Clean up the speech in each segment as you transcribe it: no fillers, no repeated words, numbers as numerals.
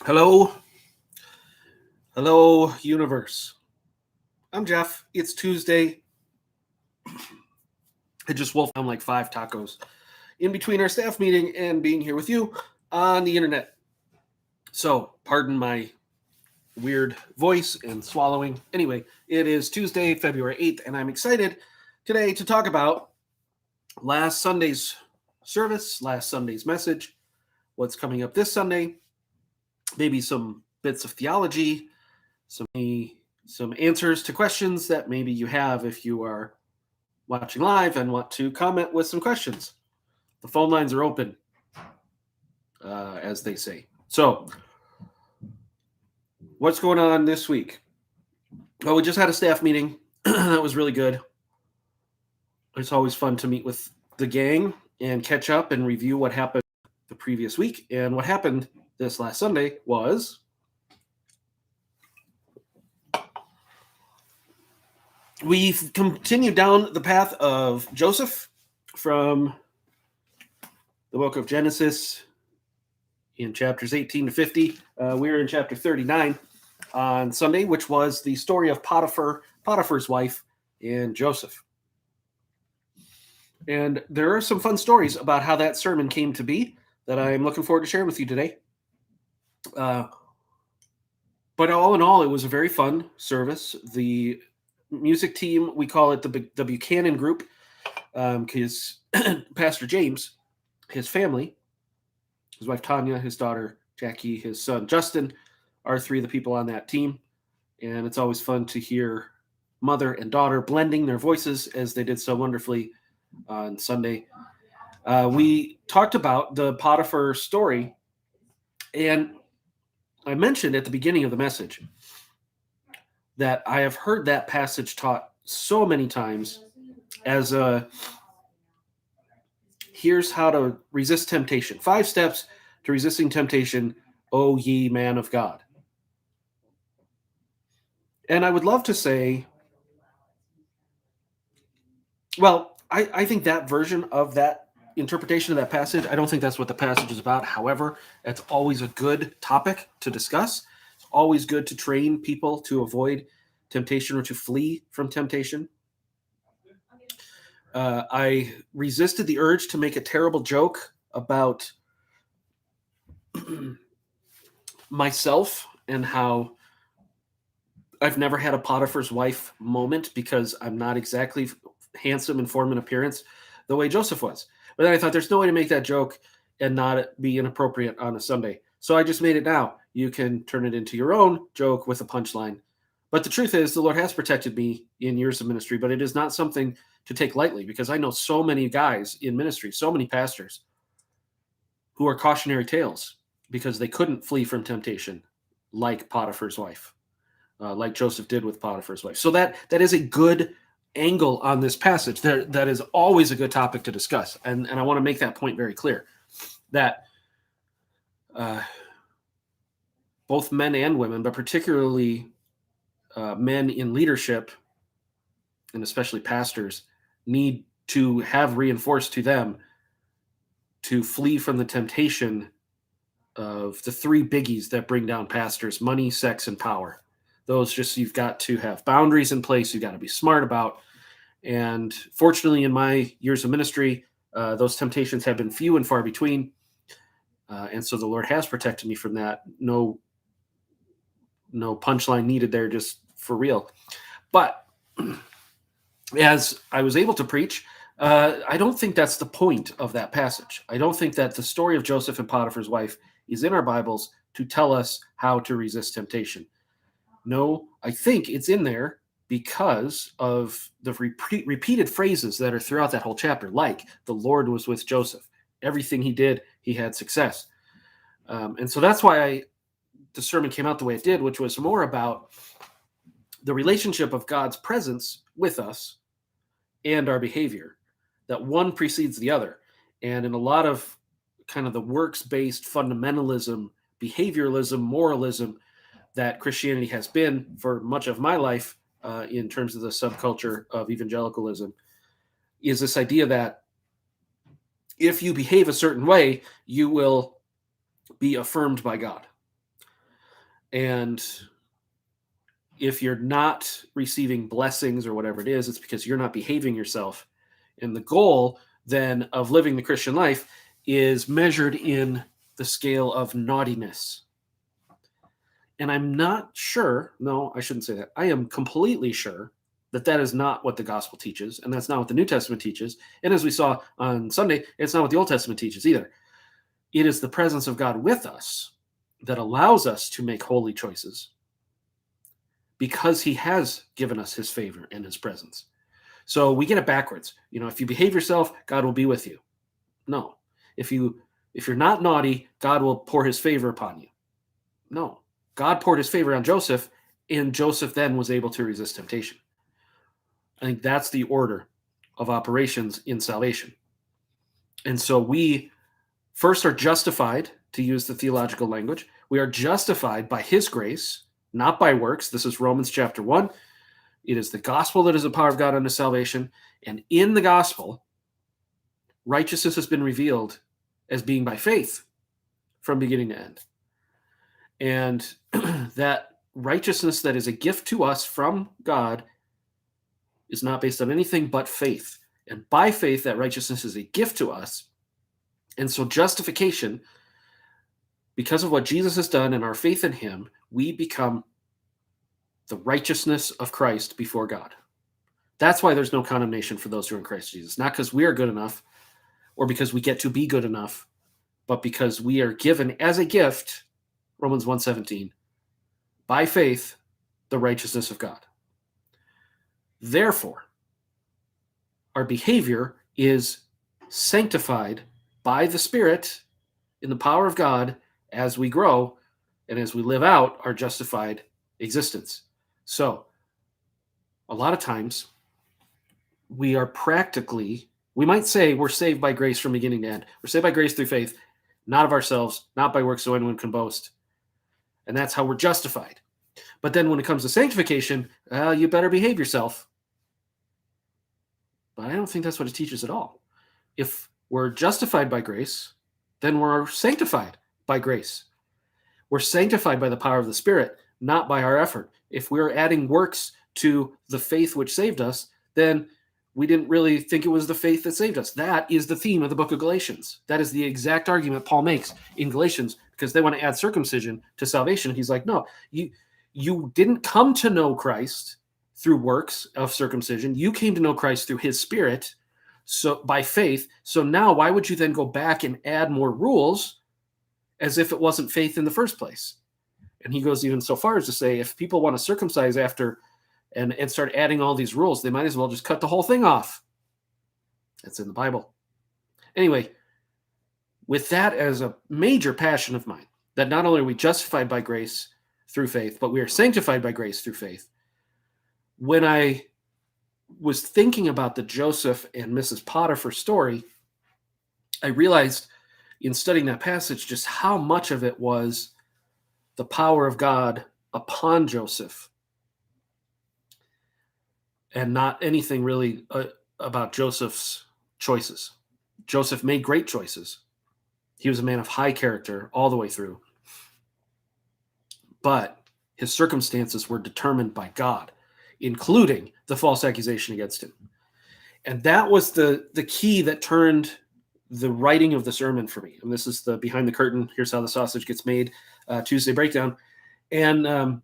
Hello, hello, universe. I'm Jeff. It's Tuesday. I just wolfed down like 5 tacos in between our staff meeting and being here with you on the internet. So, pardon my weird voice and swallowing. Anyway, it is Tuesday, February 8th, and I'm excited today to talk about last Sunday's service, last Sunday's message, what's coming up this Sunday, maybe some bits of theology, some some answers to questions that maybe you have if you are watching live and want to comment with some questions. The phone lines are open, as they say. So, what's going on this week? Well, we just had a staff meeting. That was really good. It's always fun to meet with the gang and catch up and review what happened the previous week. And what happened this last Sunday was we've continued down the path of Joseph from the book of Genesis in chapters 18 to 50. We were in chapter 39 on Sunday, which was the story of Potiphar's wife, and Joseph. And there are some fun stories about how that sermon came to be that I'm looking forward to sharing with you today. But all in all, it was a very fun service. The music team, we call it the Buchanan group, because Pastor James, his family, his wife Tanya, his daughter Jackie, his son Justin, are three of the people on that team. And it's always fun to hear mother and daughter blending their voices as they did so wonderfully on Sunday. We talked about the Potiphar story, and I mentioned at the beginning of the message that I have heard that passage taught so many times as here's how to resist temptation. 5 steps to resisting temptation, O ye man of God. And I would love to say, well, I think that version of that interpretation of that passage, I don't think that's what the passage is about. However, it's always a good topic to discuss. It's always good to train people to avoid temptation or to flee from temptation. I resisted the urge to make a terrible joke about myself and how I've never had a Potiphar's wife moment because I'm not exactly handsome in form and appearance the way Joseph was. But then I thought there's no way to make that joke and not be inappropriate on a Sunday. So I just made it now. You can turn it into your own joke with a punchline. But the truth is, the Lord has protected me in years of ministry, but it is not something to take lightly because I know so many guys in ministry, so many pastors who are cautionary tales because they couldn't flee from temptation like Potiphar's wife, like Joseph did with Potiphar's wife. So that is a good angle on this passage. That is always a good topic to discuss. And I want to make that point very clear that both men and women, but particularly men in leadership, and especially pastors, need to have reinforced to them to flee from the temptation of the 3 biggies that bring down pastors: money, sex, and power. Those just, you've got to have boundaries in place. You've got to be smart about. And fortunately, in my years of ministry, those temptations have been few and far between. And so the Lord has protected me from that. No punchline needed there, just for real. But as I was able to preach, I don't think that's the point of that passage. I don't think that the story of Joseph and Potiphar's wife is in our Bibles to tell us how to resist temptation. No, I think it's in there because of the repeated phrases that are throughout that whole chapter, like the Lord was with Joseph. Everything he did, he had success. And so that's why the sermon came out the way it did, which was more about the relationship of God's presence with us and our behavior, that one precedes the other. And in a lot of kind of the works-based fundamentalism, behavioralism, moralism that Christianity has been for much of my life, in terms of the subculture of evangelicalism, is this idea that if you behave a certain way, you will be affirmed by God. And if you're not receiving blessings or whatever it is, it's because you're not behaving yourself. And the goal then of living the Christian life is measured in the scale of naughtiness. And I'm not sure, no, I shouldn't say that. I am completely sure that that is not what the gospel teaches, and that's not what the New Testament teaches. And as we saw on Sunday, it's not what the Old Testament teaches either. It is the presence of God with us that allows us to make holy choices because he has given us his favor and his presence. So we get it backwards. If you behave yourself, God will be with you. No. If you're not naughty, God will pour his favor upon you. No. God poured his favor on Joseph, and Joseph then was able to resist temptation. I think that's the order of operations in salvation. And so we first are justified, to use the theological language. We are justified by his grace, not by works. This is Romans chapter 1. It is the gospel that is the power of God unto salvation. And in the gospel, righteousness has been revealed as being by faith from beginning to end. And that righteousness that is a gift to us from God is not based on anything but faith. And by faith, that righteousness is a gift to us. And so justification, because of what Jesus has done and our faith in him, we become the righteousness of Christ before God. That's why there's no condemnation for those who are in Christ Jesus. Not because we are good enough or because we get to be good enough, but because we are given as a gift, Romans 1:17, by faith, the righteousness of God. Therefore, our behavior is sanctified by the Spirit in the power of God as we grow and as we live out our justified existence. So, a lot of times, we might say we're saved by grace from beginning to end. We're saved by grace through faith, not of ourselves, not by works so anyone can boast. And that's how we're justified. But then when it comes to sanctification, you better behave yourself. But I don't think that's what it teaches at all. If we're justified by grace, then we're sanctified by grace. We're sanctified by the power of the Spirit, not by our effort. If we're adding works to the faith which saved us, then we didn't really think it was the faith that saved us. That is the theme of the book of Galatians. That is the exact argument Paul makes in Galatians because they want to add circumcision to salvation. He's like, no, you didn't come to know Christ through works of circumcision. You came to know Christ through his Spirit, so by faith. So now why would you then go back and add more rules as if it wasn't faith in the first place? And he goes even so far as to say, if people want to circumcise after and start adding all these rules, they might as well just cut the whole thing off. That's in the Bible. Anyway, with that as a major passion of mine, that not only are we justified by grace through faith, but we are sanctified by grace through faith. When I was thinking about the Joseph and Mrs. Potiphar story, I realized in studying that passage just how much of it was the power of God upon Joseph and not anything really about Joseph's choices. Joseph made great choices. He was a man of high character all the way through. But his circumstances were determined by God, including the false accusation against him. And that was the key that turned the writing of the sermon for me. And this is the behind the curtain, here's how the sausage gets made, Tuesday breakdown. And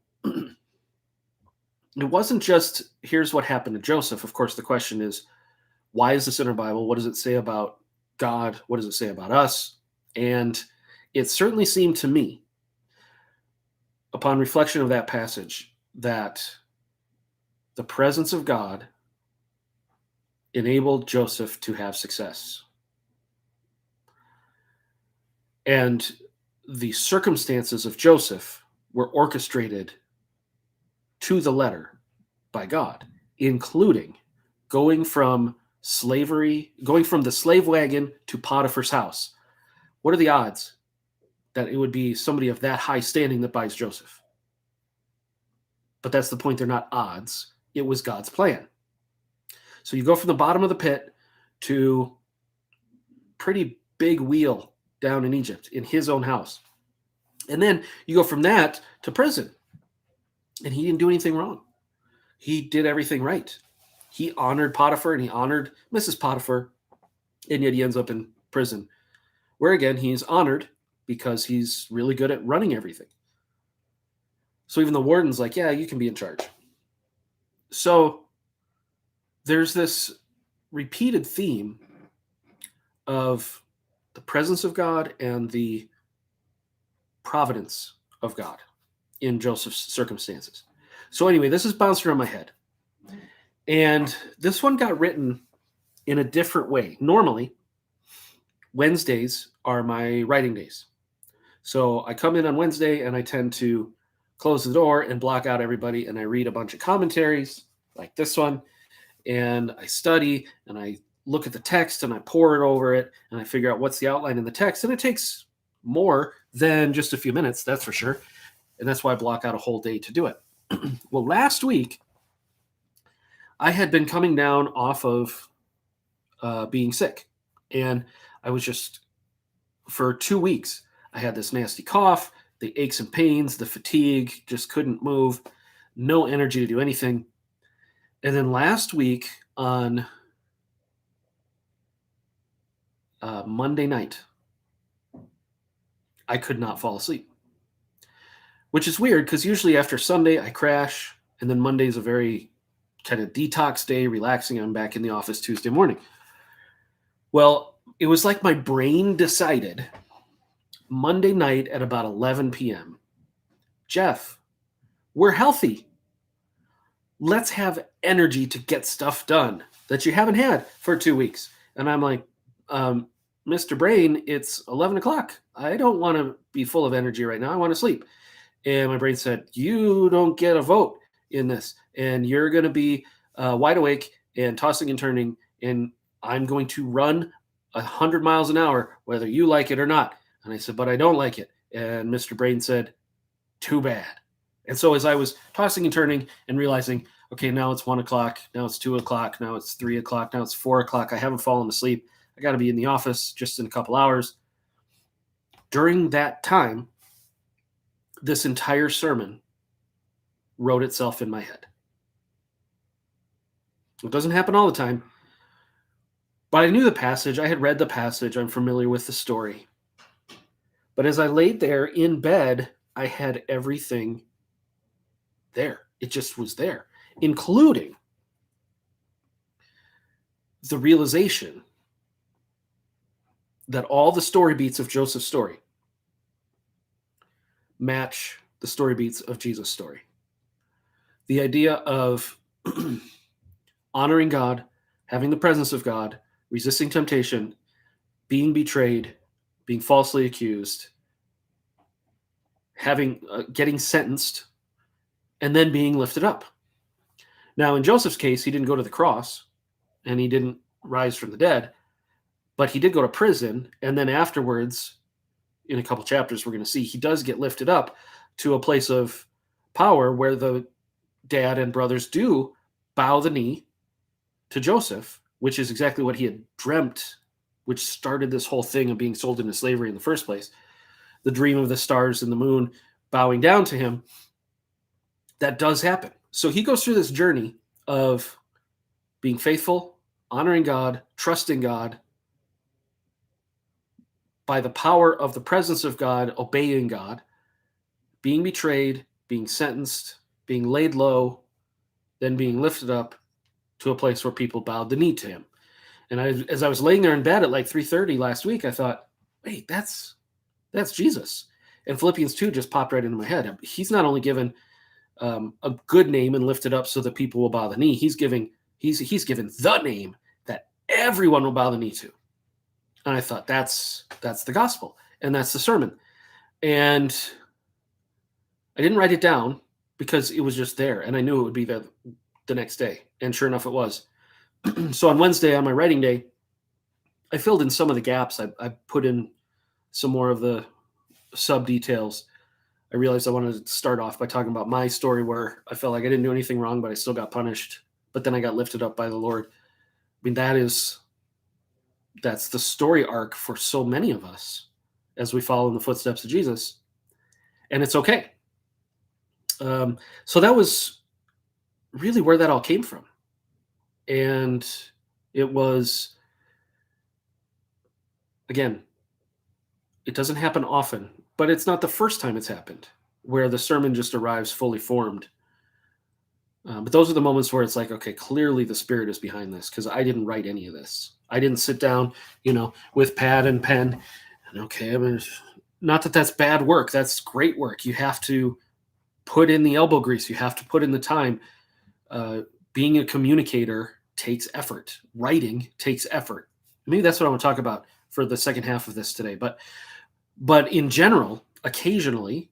it wasn't just, here's what happened to Joseph. Of course, the question is, why is this in our Bible? What does it say about God? What does it say about us? And it certainly seemed to me, upon reflection of that passage, that the presence of God enabled Joseph to have success. And the circumstances of Joseph were orchestrated to the letter by God, including going from the slave wagon to Potiphar's house. What are the odds that it would be somebody of that high standing that buys Joseph? But that's the point. They're not odds. It was God's plan. So you go from the bottom of the pit to pretty big wheel down in Egypt in his own house. And then you go from that to prison. And he didn't do anything wrong. He did everything right. He honored Potiphar and he honored Mrs. Potiphar, and yet he ends up in prison, where again, he's honored because he's really good at running everything. So even the warden's like, yeah, you can be in charge. So there's this repeated theme of the presence of God and the providence of God in Joseph's circumstances. So anyway, this is bouncing around my head. And this one got written in a different way. Normally, Wednesdays are my writing days. So I come in on Wednesday and I tend to close the door and block out everybody, and I read a bunch of commentaries like this one, and I study and I look at the text and I pour it over it and I figure out what's the outline in the text, and it takes more than just a few minutes, that's for sure. And that's why I block out a whole day to do it. Well, last week I had been coming down off of being sick, and I was just, for 2 weeks, I had this nasty cough, the aches and pains, the fatigue, just couldn't move, no energy to do anything. And then last week on Monday night, I could not fall asleep, which is weird because usually after Sunday I crash, and then Monday's a very kind of detox day, relaxing. I'm back in the office Tuesday morning. Well, it was like my brain decided Monday night at about 11 p.m., Jeff, we're healthy. Let's have energy to get stuff done that you haven't had for 2 weeks. And I'm like, Mr. Brain, it's 11 o'clock. I don't want to be full of energy right now. I want to sleep. And my brain said, you don't get a vote in this. And you're going to be wide awake and tossing and turning. And I'm going to run 100 miles an hour, whether you like it or not. And I said, but I don't like it. And Mr. Brain said, too bad. And so as I was tossing and turning and realizing, okay, now it's 1 o'clock, now it's 2 o'clock, now it's 3 o'clock, now it's 4 o'clock, I haven't fallen asleep, I got to be in the office just in a couple hours. During that time, this entire sermon wrote itself in my head. It doesn't happen all the time, but I knew the passage, I had read the passage, I'm familiar with the story. But as I laid there in bed, I had everything there. It just was there, including the realization that all the story beats of Joseph's story match the story beats of Jesus' story. The idea of honoring God, having the presence of God, resisting temptation, being betrayed, being falsely accused, getting sentenced, and then being lifted up. Now, in Joseph's case, he didn't go to the cross and he didn't rise from the dead, but he did go to prison. And then afterwards, in a couple chapters, we're going to see he does get lifted up to a place of power where the dad and brothers do bow the knee to Joseph, which is exactly what he had dreamt, which started this whole thing of being sold into slavery in the first place. The dream of the stars and the moon bowing down to him, that does happen. So he goes through this journey of being faithful, honoring God, trusting God, by the power of the presence of God, obeying God, being betrayed, being sentenced, being laid low, then being lifted up to a place where people bowed the knee to him. And as I was laying there in bed at like 3:30 last week, I thought, wait, that's Jesus. And Philippians 2 just popped right into my head. He's not only given a good name and lifted up so that people will bow the knee, he's given the name that everyone will bow the knee to. And I thought, that's the gospel, and that's the sermon. And I didn't write it down because it was just there, and I knew it would be there the next day. And sure enough, it was. So on Wednesday, on my writing day, I filled in some of the gaps. I put in some more of the sub-details. I realized I wanted to start off by talking about my story where I felt like I didn't do anything wrong, but I still got punished. But then I got lifted up by the Lord. I mean, that's the story arc for so many of us as we follow in the footsteps of Jesus. and it's okay. So that was really where that all came from. And it was, again, it doesn't happen often, but it's not the first time it's happened where the sermon just arrives fully formed. But those are the moments where it's like, okay, clearly the Spirit is behind this because I didn't write any of this. I didn't sit down, with pad and pen. And okay, I mean, not that that's bad work. That's great work. You have to put in the elbow grease. You have to put in the time. Being a communicator takes effort. Writing takes effort. Maybe that's what I want to talk about for the second half of this today. But in general, occasionally,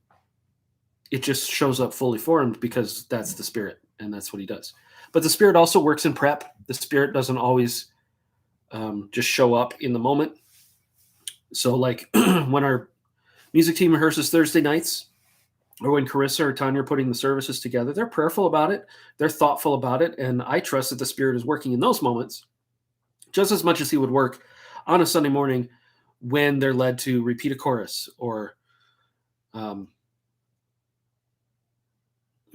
it just shows up fully formed because that's the Spirit and that's what he does. But the Spirit also works in prep. The Spirit doesn't always just show up in the moment. So like when our music team rehearses Thursday nights, or when Carissa or Tanya are putting the services together, they're prayerful about it. They're thoughtful about it. And I trust that the Spirit is working in those moments just as much as he would work on a Sunday morning when they're led to repeat a chorus or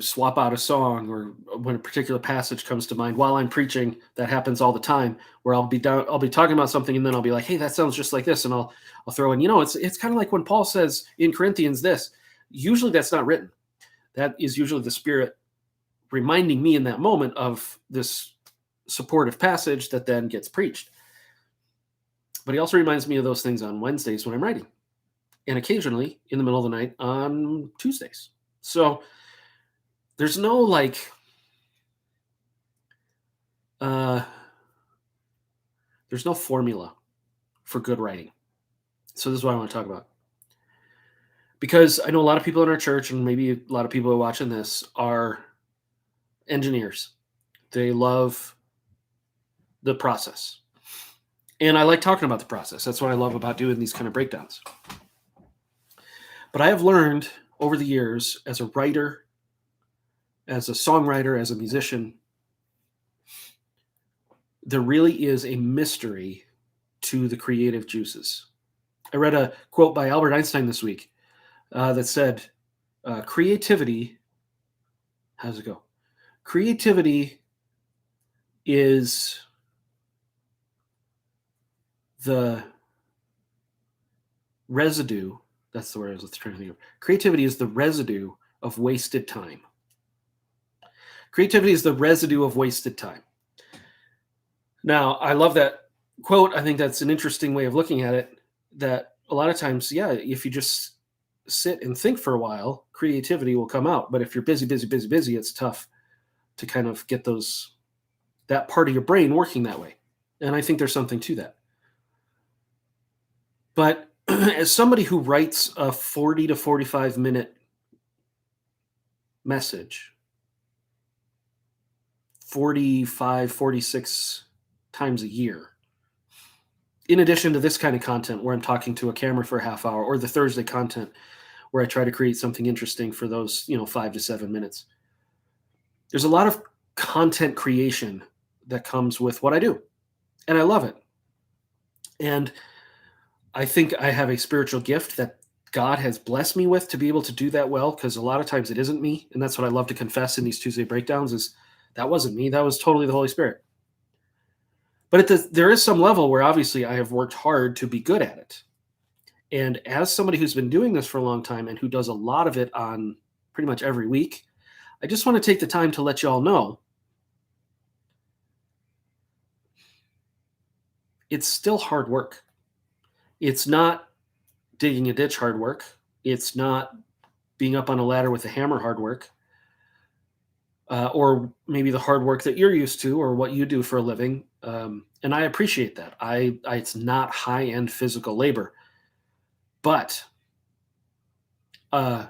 swap out a song, or when a particular passage comes to mind while I'm preaching. That happens all the time where I'll be talking about something and then I'll be like, hey, that sounds just like this. And I'll throw in, it's kind of like when Paul says in Corinthians this. Usually that's not written. That is usually the Spirit reminding me in that moment of this supportive passage that then gets preached. But he also reminds me of those things on Wednesdays when I'm writing, and occasionally in the middle of the night on Tuesdays. So there's no there's no formula for good writing. So this is what I want to talk about. Because I know a lot of people in our church, and maybe a lot of people who are watching this, are engineers. They love the process. And I like talking about the process. That's what I love about doing these kind of breakdowns. But I have learned over the years, as a writer, as a songwriter, as a musician, there really is a mystery to the creative juices. I read a quote by Albert Einstein this week that said, creativity, how's it go? Creativity is the residue. That's the word I was trying to think of. Creativity is the residue of wasted time. Creativity is the residue of wasted time. Now, I love that quote. I think that's an interesting way of looking at it, that a lot of times, if you just sit and think for a while, creativity will come out. But if you're busy, it's tough to kind of get that part of your brain working that way. And I think there's something to that. But as somebody who writes a 40 to 45 minute message 45, 46 times a year, in addition to this kind of content where I'm talking to a camera for a half hour, or the Thursday content where I try to create something interesting for those, 5 to 7 minutes, there's a lot of content creation that comes with what I do. And I love it. And I think I have a spiritual gift that God has blessed me with to be able to do that well, because a lot of times it isn't me. And that's what I love to confess in these Tuesday breakdowns, is that wasn't me. That was totally the Holy Spirit. But there is some level where obviously I have worked hard to be good at it. And as somebody who's been doing this for a long time and who does a lot of it on pretty much every week, I just want to take the time to let you all know it's still hard work. It's not digging a ditch hard work. It's not being up on a ladder with a hammer hard work. Or maybe the hard work that you're used to, or what you do for a living. And I appreciate that. It's not high-end physical labor. But I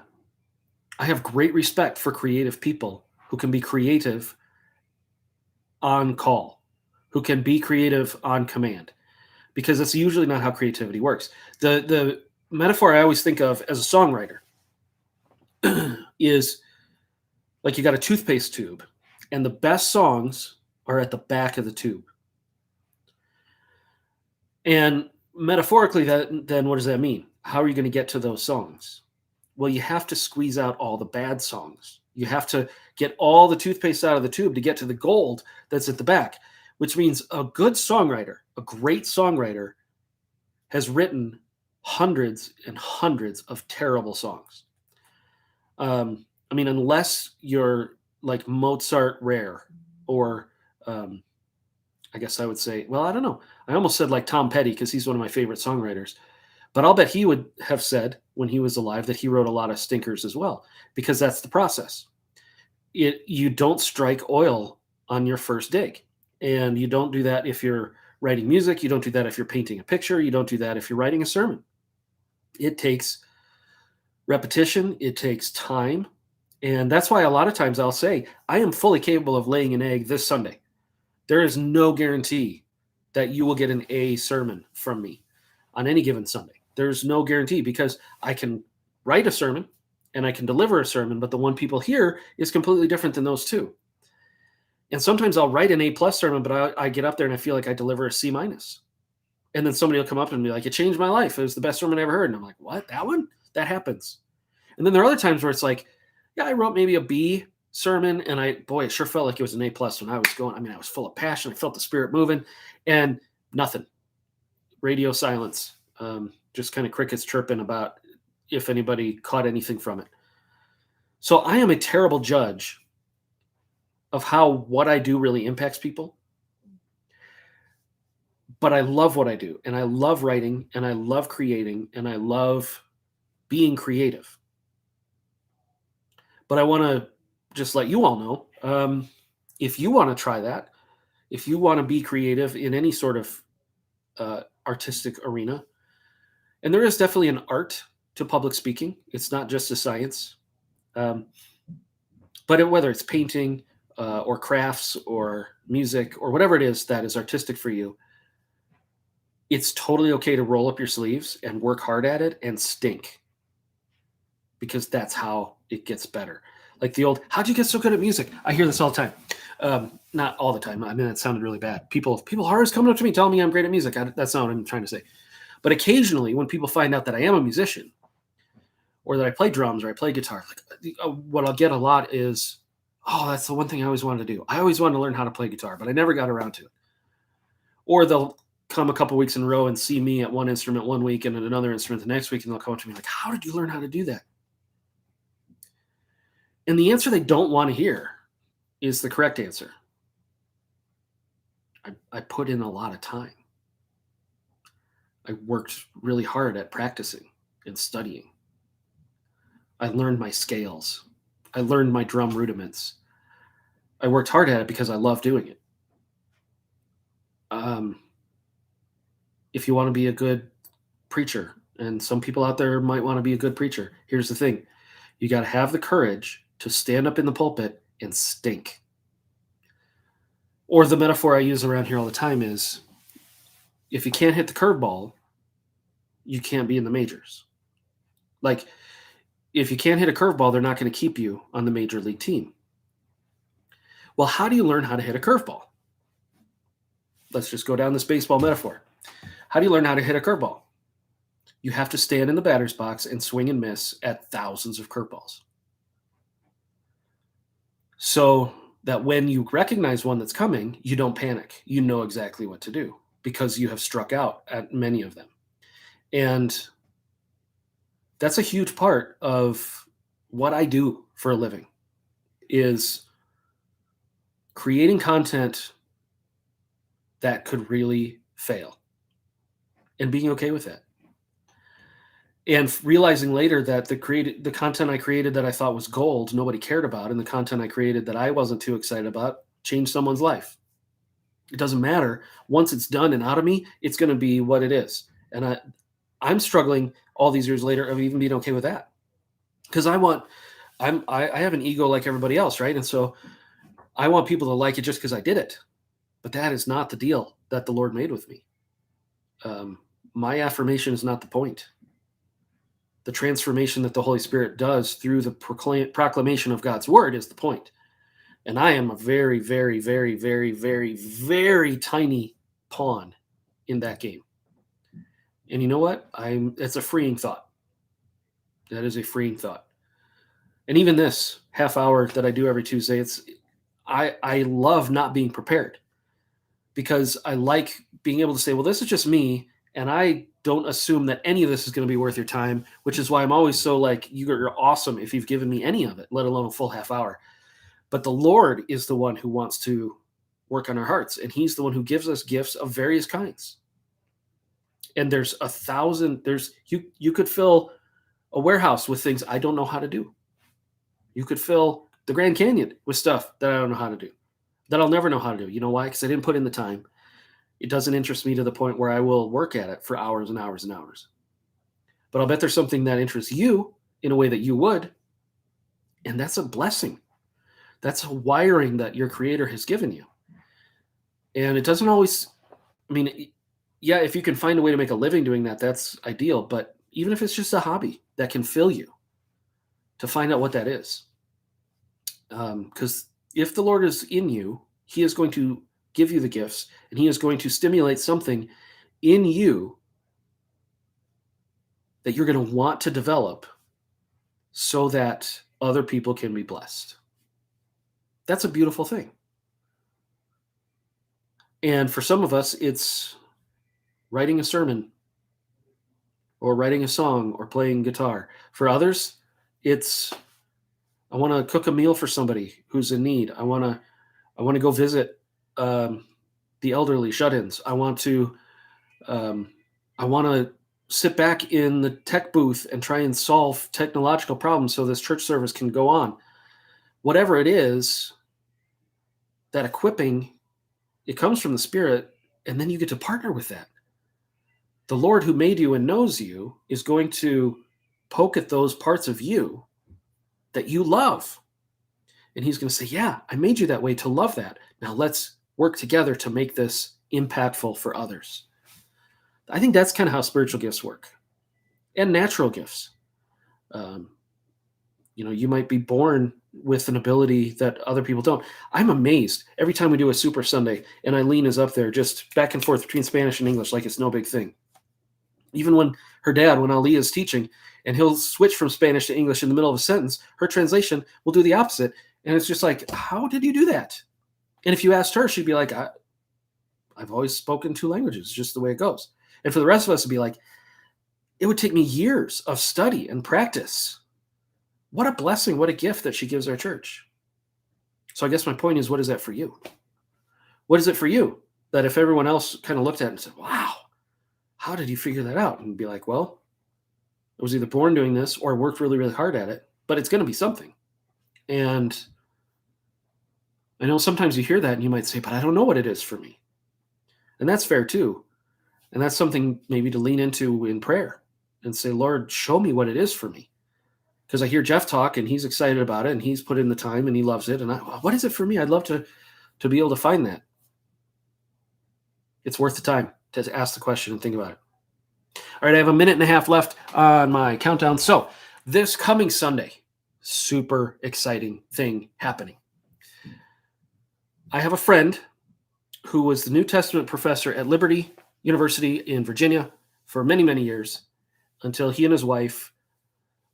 have great respect for creative people who can be creative on call, who can be creative on command, because that's usually not how creativity works. The metaphor I always think of as a songwriter is like you got a toothpaste tube, and the best songs are at the back of the tube. And metaphorically, then what does that mean? How are you going to get to those songs? Well, you have to squeeze out all the bad songs. You have to get all the toothpaste out of the tube to get to the gold that's at the back, which means a good songwriter, a great songwriter, has written hundreds and hundreds of terrible songs. I mean, unless you're like Mozart rare, or I guess I would say, well, I don't know. I almost said like Tom Petty because he's one of my favorite songwriters. But I'll bet he would have said when he was alive that he wrote a lot of stinkers as well, because that's the process. You don't strike oil on your first dig, and you don't do that if you're writing music. You don't do that if you're painting a picture. You don't do that if you're writing a sermon. It takes repetition. It takes time. And that's why a lot of times I'll say, I am fully capable of laying an egg this Sunday. There is no guarantee that you will get an A sermon from me on any given Sunday. There's no guarantee, because I can write a sermon and I can deliver a sermon, but the one people hear is completely different than those two. And sometimes I'll write an A+ sermon, but I get up there and I feel like I deliver a C-. And then somebody will come up and be like, it changed my life. It was the best sermon I ever heard. And I'm like, what? That one? That happens. And then there are other times where it's like, yeah, I wrote maybe a B sermon, and it sure felt like it was an A+ when I was going. I mean, I was full of passion. I felt the Spirit moving, and nothing. Radio silence. Just kind of crickets chirping about if anybody caught anything from it. So I am a terrible judge of how what I do really impacts people. But I love what I do, and I love writing, and I love creating, and I love being creative. But I want to just let you all know, if you want to try that, if you want to be creative in any sort of artistic arena, and there is definitely an art to public speaking. It's not just a science. But whether it's painting or crafts or music or whatever it is that is artistic for you, it's totally okay to roll up your sleeves and work hard at it and stink, because that's how it gets better. Like the old, how'd you get so good at music? I hear this all the time. Not all the time. I mean, that sounded really bad. People are always coming up to me telling me I'm great at music. That's not what I'm trying to say. But occasionally when people find out that I am a musician, or that I play drums or I play guitar, like what I'll get a lot is, oh, that's the one thing I always wanted to do. I always wanted to learn how to play guitar, but I never got around to it. Or they'll come a couple weeks in a row and see me at one instrument one week and at another instrument the next week, and they'll come up to me like, how did you learn how to do that? And the answer they don't want to hear is the correct answer. I put in a lot of time. I worked really hard at practicing and studying. I learned my scales. I learned my drum rudiments. I worked hard at it because I love doing it. If you want to be a good preacher, and some people out there might want to be a good preacher, here's the thing. You got to have the courage to stand up in the pulpit and stink. Or the metaphor I use around here all the time is, if you can't hit the curveball, you can't be in the majors. Like, if you can't hit a curveball, they're not going to keep you on the major league team. Well, how do you learn how to hit a curveball? Let's just go down this baseball metaphor. How do you learn how to hit a curveball? You have to stand in the batter's box and swing and miss at thousands of curveballs, so that when you recognize one that's coming, you don't panic. You know exactly what to do because you have struck out at many of them. And that's a huge part of what I do for a living, is creating content that could really fail and being okay with that. And realizing later that the content I created that I thought was gold, nobody cared about, and the content I created that I wasn't too excited about changed someone's life. It doesn't matter. Once it's done and out of me, it's going to be what it is. And I'm struggling all these years later of even being okay with that, because I have an ego like everybody else, right? And so I want people to like it just because I did it. But that is not the deal that the Lord made with me. My affirmation is not the point. The transformation that the Holy Spirit does through the proclamation of God's word is the point. And I am a very, very, very, very, very, very tiny pawn in that game. And you know what? It's a freeing thought. That is a freeing thought. And even this half hour that I do every Tuesday, I love not being prepared, because I like being able to say, well, this is just me, and I don't assume that any of this is going to be worth your time, which is why I'm always so like, you're awesome if you've given me any of it, let alone a full half hour. But the Lord is the one who wants to work on our hearts, and he's the one who gives us gifts of various kinds. And there's you could fill a warehouse with things I don't know how to do. You could fill the Grand Canyon with stuff that I don't know how to do, that I'll never know how to do. You know why? Because I didn't put in the time. It doesn't interest me to the point where I will work at it for hours and hours and hours. But I'll bet there's something that interests you in a way that you would. And that's a blessing. That's a wiring that your creator has given you. And it doesn't always, I mean, yeah, if you can find a way to make a living doing that, that's ideal. But even if it's just a hobby that can fill you, to find out what that is. Because if the Lord is in you, he is going to give you the gifts, and he is going to stimulate something in you that you're going to want to develop so that other people can be blessed. That's a beautiful thing. And for some of us, it's writing a sermon or writing a song or playing guitar. For others, it's, I want to cook a meal for somebody who's in need. I want to go visit the elderly shut-ins. I want to sit back in the tech booth and try and solve technological problems so this church service can go on. Whatever it is, that equipping, it comes from the Spirit, and then you get to partner with that. The Lord who made you and knows you is going to poke at those parts of you that you love. And he's going to say, yeah, I made you that way to love that. Now let's work together to make this impactful for others. I think that's kind of how spiritual gifts work, and natural gifts. You might be born with an ability that other people don't. I'm amazed every time we do a Super Sunday and Eileen is up there just back and forth between Spanish and English like it's no big thing. Even when Ali is teaching, and he'll switch from Spanish to English in the middle of a sentence, her translation will do the opposite. And it's just like, how did you do that? And if you asked her, she'd be like, I've always spoken two languages. It's just the way it goes. And for the rest of us, it'd be like, it would take me years of study and practice. What a blessing, what a gift that she gives our church. So I guess my point is, what is that for you? What is it for you that if everyone else kind of looked at it and said, wow, how did you figure that out? And be like, well, I was either born doing this or worked really, really hard at it, but it's going to be something. And I know sometimes you hear that and you might say, but I don't know what it is for me. And that's fair too. And that's something maybe to lean into in prayer and say, Lord, show me what it is for me. Because I hear Jeff talk and he's excited about it and he's put in the time and he loves it. And what is it for me? I'd love to be able to find that. It's worth the time to ask the question and think about it. All right, I have a minute and a half left on my countdown. So this coming Sunday, super exciting thing happening. I have a friend who was the New Testament professor at Liberty University in Virginia for many, many years, until he and his wife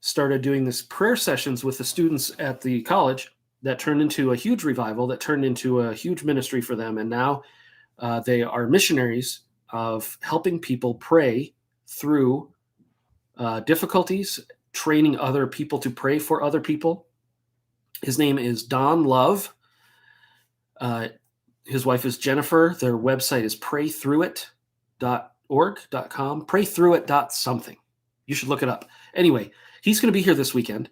started doing this prayer sessions with the students at the college that turned into a huge revival, that turned into a huge ministry for them. And now they are missionaries of helping people pray through difficulties, training other people to pray for other people. His name is Don Love. His wife is Jennifer. Their website is praythroughit.org.com, praythroughit.something. You should look it up. Anyway, he's going to be here this weekend.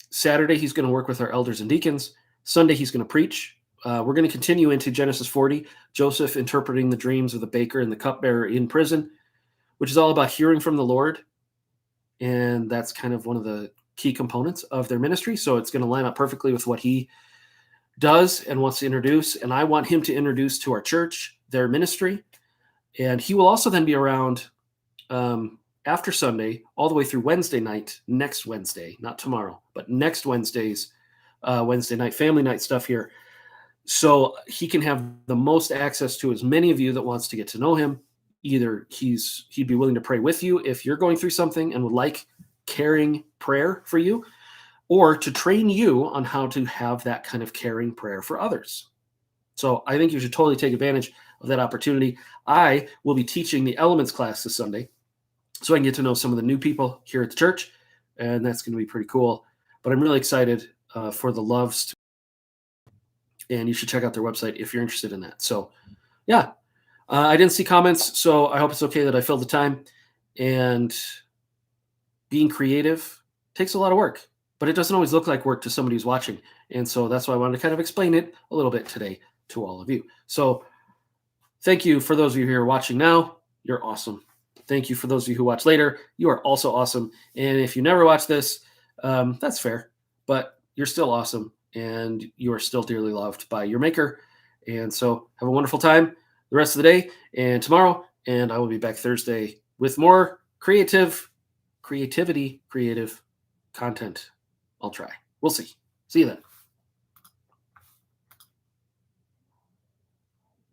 Saturday, he's going to work with our elders and deacons. Sunday, he's going to preach. We're going to continue into Genesis 40, Joseph interpreting the dreams of the baker and the cupbearer in prison, which is all about hearing from the Lord. And that's kind of one of the key components of their ministry. So it's going to line up perfectly with what he does and wants to introduce. And I want him to introduce to our church their ministry. And he will also then be around after Sunday, all the way through Wednesday night, next Wednesday, not tomorrow, but next Wednesday's Wednesday night, family night stuff here. So he can have the most access to as many of you that wants to get to know him. Either he'd be willing to pray with you if you're going through something and would like caring prayer for you, or to train you on how to have that kind of caring prayer for others. So I think you should totally take advantage of that opportunity. I will be teaching the elements class this Sunday, so I can get to know some of the new people here at the church, and that's going to be pretty cool. But I'm really excited for the Loves, and you should check out their website if you're interested in that. So, yeah, I didn't see comments, so I hope it's okay that I filled the time. And being creative takes a lot of work, but it doesn't always look like work to somebody who's watching. And so that's why I wanted to kind of explain it a little bit today to all of you. So thank you for those of you who are watching now. You're awesome. Thank you for those of you who watch later. You are also awesome. And if you never watch this, that's fair, but you're still awesome and you are still dearly loved by your maker. And so have a wonderful time the rest of the day and tomorrow. And I will be back Thursday with more creative content. I'll try. We'll see. See you then.